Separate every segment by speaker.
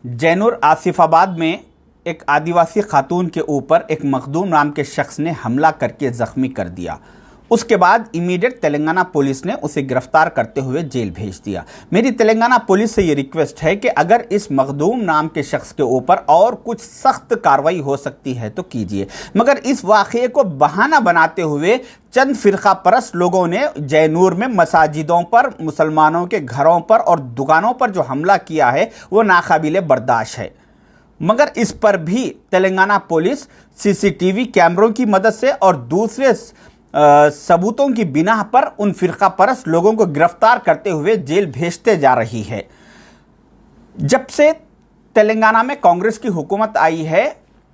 Speaker 1: जैनूर आसिफाबाद में एक आदिवासी खातून के ऊपर एक मखदूम नाम के शख्स ने हमला करके जख्मी कर दिया। उसके बाद इमीडिएट तेलंगाना पुलिस ने उसे गिरफ्तार करते हुए जेल भेज दिया। मेरी तेलंगाना पुलिस से ये रिक्वेस्ट है कि अगर इस मखदूम नाम के शख्स के ऊपर और कुछ सख्त कार्रवाई हो सकती है तो कीजिए, मगर इस वाक़ये को बहाना बनाते हुए चंद फ़िरका परस्त लोगों ने जैनूर में मसाजिदों पर, मुसलमानों के घरों पर और दुकानों पर जो हमला किया है वो नाकाबिले बर्दाश्त है। मगर इस पर भी तेलंगाना पुलिस सीसीटीवी कैमरों की मदद से और दूसरे सबूतों की बिना पर उन फ़िरका परस्त लोगों को गिरफ्तार करते हुए जेल भेजते जा रही है। जब से तेलंगाना में कांग्रेस की हुकूमत आई है,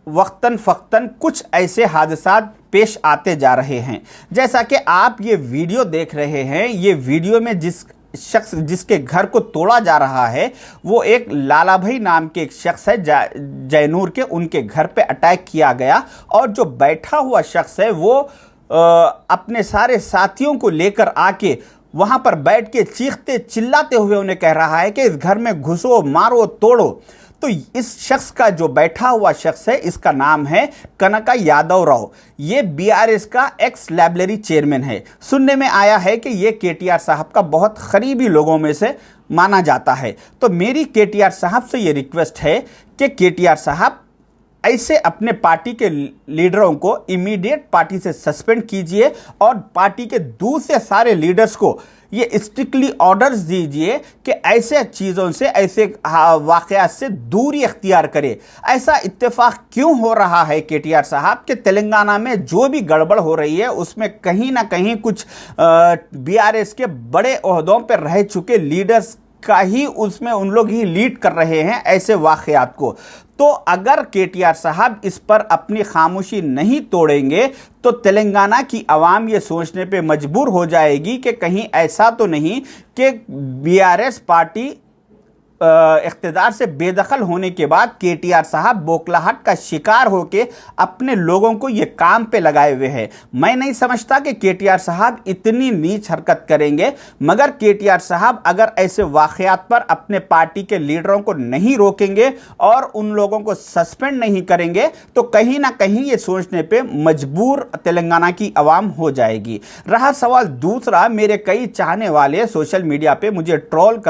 Speaker 1: वक्तन फ़क्तन कुछ ऐसे हादसात पेश आते जा रहे हैं। जैसा कि आप ये वीडियो देख रहे हैं, ये वीडियो में जिस शख्स जिसके घर को तोड़ा जा रहा है वो एक लाला भाई नाम के एक शख्स है। जैनूर के उनके घर पे अटैक किया गया और जो बैठा हुआ शख्स है वो अपने सारे साथियों को लेकर आके वहां पर बैठ के चीखते चिल्लाते हुए उन्हें कह रहा है कि इस घर में घुसो, मारो, तोड़ो। तो इस शख्स का जो बैठा हुआ शख्स है, इसका नाम है कनका यादव राव। ये बीआरएस का एक्स लाइब्रेरी चेयरमैन है। सुनने में आया है कि ये केटीआर साहब का बहुत करीबी लोगों में से माना जाता है। तो मेरी केटीआर साहब से ये रिक्वेस्ट है कि केटीआर साहब ऐसे अपने पार्टी के लीडरों को इमीडिएट पार्टी से सस्पेंड कीजिए और पार्टी के दूसरे सारे लीडर्स को ये स्ट्रिक्टली ऑर्डर्स दीजिए कि ऐसे चीज़ों से, ऐसे वाक़यात से दूरी अख्तियार करे। ऐसा इत्तेफाक क्यों हो रहा है केटीआर साहब कि तेलंगाना में जो भी गड़बड़ हो रही है उसमें कहीं ना कहीं कुछ बीआरएस के बड़े ओहदों पर रह चुके लीडर्स का ही, उसमें उन लोग ही लीड कर रहे हैं ऐसे वाक़यात को। तो अगर केटीआर साहब इस पर अपनी खामोशी नहीं तोड़ेंगे तो तेलंगाना की आवाम ये सोचने पे मजबूर हो जाएगी कि कहीं ऐसा तो नहीं कि बीआरएस पार्टी इख्तिदार से बेदखल होने के बाद केटीआर साहब बौखलाहट का शिकार होके अपने लोगों को ये काम पे लगाए हुए हैं। मैं नहीं समझता कि केटीआर साहब इतनी नीच हरकत करेंगे, मगर केटीआर साहब अगर ऐसे वाक़यात पर अपने पार्टी के लीडरों को नहीं रोकेंगे और उन लोगों को सस्पेंड नहीं करेंगे तो कहीं ना कहीं ये सोचने पे मजबूर तेलंगाना की आवाम हो जाएगी। रहा सवाल दूसरा, मेरे कई चाहने वाले सोशल मीडिया पे मुझे ट्रोल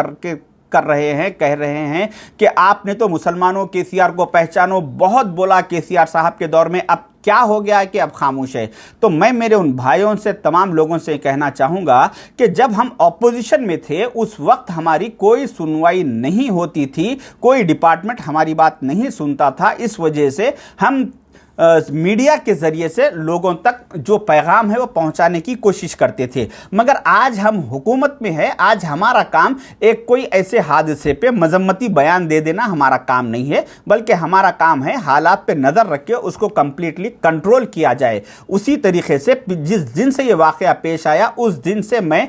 Speaker 1: कर रहे हैं, कह रहे हैं कि आपने तो मुसलमानों केसीआर को पहचानो, बहुत बोला केसीआर साहब के दौर में, अब क्या हो गया है कि अब खामोश है। तो मैं मेरे उन भाइयों से, तमाम लोगों से कहना चाहूँगा कि जब हम ऑपोजिशन में थे उस वक्त हमारी कोई सुनवाई नहीं होती थी, कोई डिपार्टमेंट हमारी बात नहीं सुनता था। इस वजह से हम मीडिया के ज़रिए से लोगों तक जो पैगाम है वो पहुंचाने की कोशिश करते थे। मगर आज हम हुकूमत में है, आज हमारा काम एक कोई ऐसे हादसे पे मजम्मती बयान दे देना हमारा काम नहीं है, बल्कि हमारा काम है हालात पे नज़र रख के उसको कम्प्लीटली कंट्रोल किया जाए। उसी तरीके से जिस दिन से ये वाक़या पेश आया उस दिन से मैं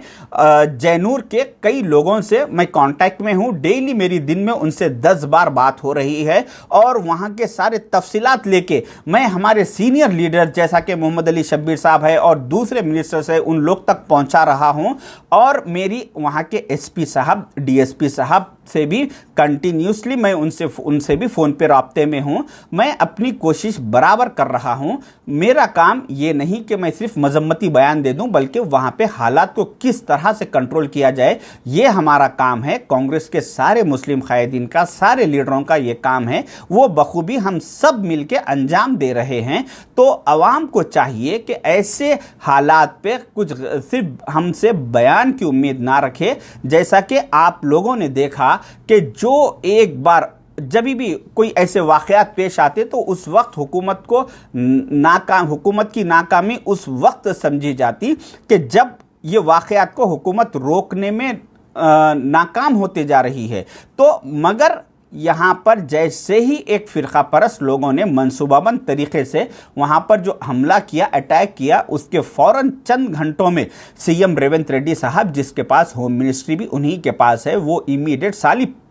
Speaker 1: जैनूर के कई लोगों से मैं कांटेक्ट में हूँ। डेली मेरी दिन में उनसे 10 बार बात हो रही है और वहाँ के सारे तफसीलात लेके मैं हमारे सीनियर लीडर जैसा कि मोहम्मद अली शब्बीर साहब है और दूसरे मिनिस्टर्स है उन लोग तक पहुंचा रहा हूं। और मेरी वहां के एसपी साहब, डीएसपी साहब से भी कंटिन्यूसली मैं उनसे भी फ़ोन पे राब्ते में हूं। मैं अपनी कोशिश बराबर कर रहा हूं। मेरा काम ये नहीं कि मैं सिर्फ मजम्मती बयान दे दूं, बल्कि वहां पे हालात को किस तरह से कंट्रोल किया जाए ये हमारा काम है। कांग्रेस के सारे मुस्लिम कायदीन का, सारे लीडरों का ये काम है, वो बखूबी हम सब मिलके अंजाम दे रहे हैं। तो आवाम को चाहिए कि ऐसे हालात पे कुछ सिर्फ हमसे बयान की उम्मीद ना रखे। जैसा कि आप लोगों ने देखा कि जो एक बार जब भी कोई ऐसे वाक़यात पेश आते तो उस वक्त हुकूमत की नाकामी उस वक्त समझी जाती कि जब ये वाक़यात को हुकूमत रोकने में नाकाम होते जा रही है। तो मगर यहाँ पर जैसे ही एक फ़िरका परस्त लोगों ने मंसूबाबंद तरीके से वहाँ पर जो हमला किया, अटैक किया, उसके फ़ौरन चंद घंटों में सीएम रेवंत रेड्डी साहब, जिसके पास होम मिनिस्ट्री भी उन्हीं के पास है, वो इमीडिएट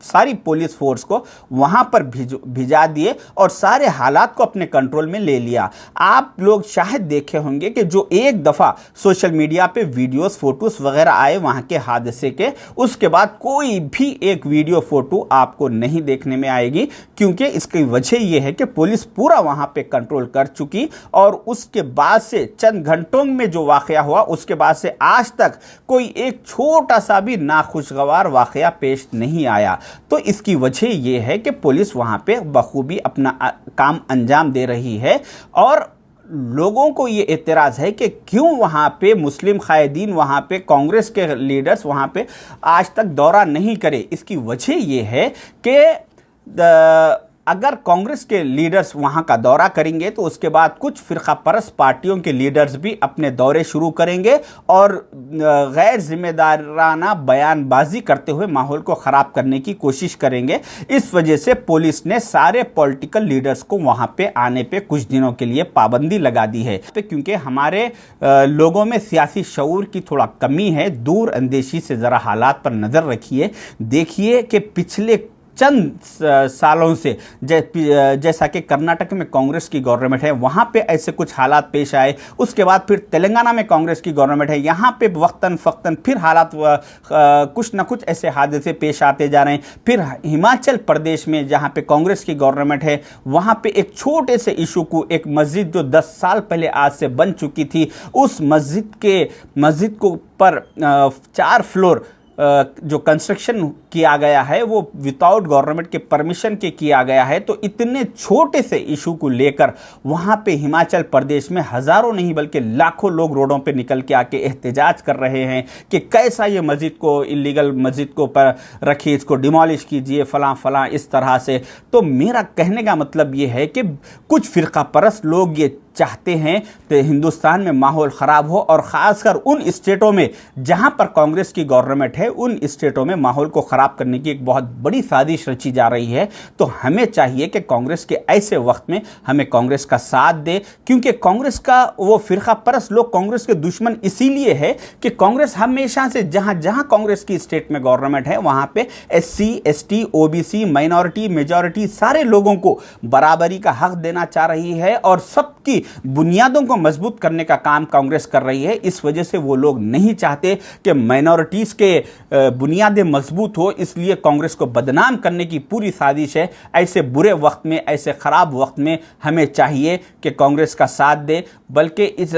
Speaker 1: सारी पुलिस फोर्स को वहाँ पर भिजा दिए और सारे हालात को अपने कंट्रोल में ले लिया। आप लोग शायद देखे होंगे कि जो एक दफ़ा सोशल मीडिया पे वीडियोस, फोटोज़ वगैरह आए वहाँ के हादसे के, उसके बाद कोई भी एक वीडियो, फ़ोटो आपको नहीं देखने में आएगी, क्योंकि इसकी वजह यह है कि पुलिस पूरा वहां पे कंट्रोल कर चुकी और उसके बाद से चंद घंटों में जो वाकया हुआ उसके बाद से आज तक कोई एक छोटा सा भी नाखुशगवार वाकया पेश नहीं आया। तो इसकी वजह यह है कि पुलिस वहां पे बखूबी अपना काम अंजाम दे रही है और लोगों को ये एतराज़ है कि क्यों वहाँ पे मुस्लिम कायदीन, वहाँ पे कांग्रेस के लीडर्स वहाँ पे आज तक दौरा नहीं करे। इसकी वजह ये है कि अगर कांग्रेस के लीडर्स वहाँ का दौरा करेंगे तो उसके बाद कुछ फ़िरका परस्त पार्टियों के लीडर्स भी अपने दौरे शुरू करेंगे और गैर जिम्मेदाराना बयानबाजी करते हुए माहौल को ख़राब करने की कोशिश करेंगे। इस वजह से पुलिस ने सारे पॉलिटिकल लीडर्स को वहाँ पे आने पे कुछ दिनों के लिए पाबंदी लगा दी है, क्योंकि हमारे लोगों में सियासी शऊर की थोड़ा कमी है। दूर अंदेशी से ज़रा हालात पर नज़र रखिए, देखिए कि पिछले चंद सालों से जैसा कि कर्नाटक में कांग्रेस की गवर्नमेंट है, वहाँ पे ऐसे कुछ हालात पेश आए। उसके बाद फिर तेलंगाना में कांग्रेस की गवर्नमेंट है, यहाँ पे वक्तन फ़क्तन फिर हालात कुछ ना कुछ ऐसे हादसे पेश आते जा रहे हैं। फिर हिमाचल प्रदेश में जहाँ पे कांग्रेस की गवर्नमेंट है, वहाँ पे एक छोटे से इशू को, एक मस्जिद जो 10 साल पहले आज से बन चुकी थी, उस मस्जिद को पर 4 फ्लोर जो कंस्ट्रक्शन किया गया है वो विदाउट गवर्नमेंट के परमिशन के किया गया है। तो इतने छोटे से इशू को लेकर वहाँ पे हिमाचल प्रदेश में हज़ारों नहीं बल्कि लाखों लोग रोडों पे निकल के आके एहतजाज कर रहे हैं कि कैसा ये मस्जिद को, इलीगल मस्जिद को पर रखिए, इसको डिमोलिश कीजिए, फलां फलां इस तरह से। तो मेरा कहने का मतलब ये है कि कुछ फ़िरका परस्त लोग ये चाहते हैं कि हिंदुस्तान में माहौल ख़राब हो और ख़ासकर उन स्टेटों में जहां पर कांग्रेस की गवर्नमेंट है, उन स्टेटों में माहौल को ख़राब करने की एक बहुत बड़ी साजिश रची जा रही है। तो हमें चाहिए कि कांग्रेस के ऐसे वक्त में हमें कांग्रेस का साथ दे, क्योंकि कांग्रेस का वो फ़िरका परस्त लोग कांग्रेस के दुश्मन इसीलिए है कि कांग्रेस हमेशा से जहां जहां कांग्रेस की स्टेट में गवर्नमेंट है वहां पे SC ST OBC minority majority सारे लोगों को बराबरी का हक देना चाह रही है और सबकी बुनियादों को मजबूत करने का काम कांग्रेस कर रही है। इस वजह से वो लोग नहीं चाहते कि माइनॉरिटीज़ के बुनियादें मजबूत हो, इसलिए कांग्रेस को बदनाम करने की पूरी साजिश है। ऐसे बुरे वक्त में, ऐसे ख़राब वक्त में हमें चाहिए कि कांग्रेस का साथ दे, बल्कि इस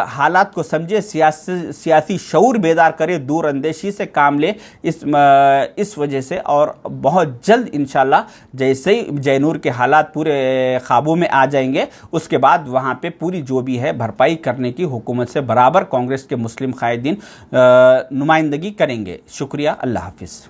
Speaker 1: हालात को समझे, सियासी शऊर बेदार करे, दूर अंदेशी से काम ले इस वजह से। और बहुत जल्द इंशाल्लाह जैसे ही जयनूर के हालात पूरे काबू में आ जाएंगे, उसके बाद वहाँ पे पूरी जो भी है भरपाई करने की हुकूमत से बराबर कांग्रेस के मुस्लिम कायदीन नुमाइंदगी करेंगे। शुक्रिया, अल्लाह हाफिज़।